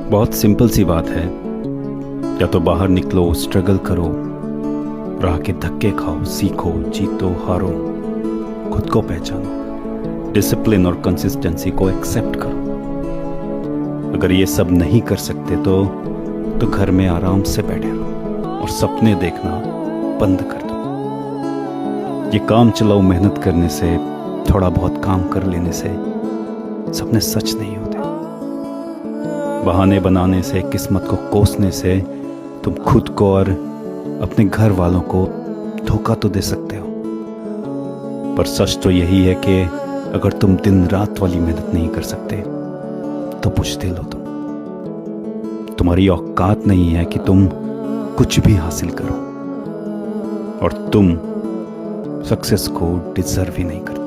बहुत सिंपल सी बात है। या तो बाहर निकलो, स्ट्रगल करो, राह के धक्के खाओ, सीखो, जीतो, हारो, खुद को पहचानो, डिसिप्लिन और कंसिस्टेंसी को एक्सेप्ट करो। अगर ये सब नहीं कर सकते तो घर में आराम से बैठे रहो और सपने देखना बंद कर दो। ये काम चलाओ मेहनत करने से, थोड़ा बहुत काम कर लेने से सपने सच नहीं होते। बहाने बनाने से, किस्मत को कोसने से तुम खुद को और अपने घर वालों को धोखा तो दे सकते हो, पर सच तो यही है कि अगर तुम दिन रात वाली मेहनत नहीं कर सकते तो बुझदिल हो तुम्हारी औकात नहीं है कि तुम कुछ भी हासिल करो, और तुम सक्सेस को डिजर्व ही नहीं करते।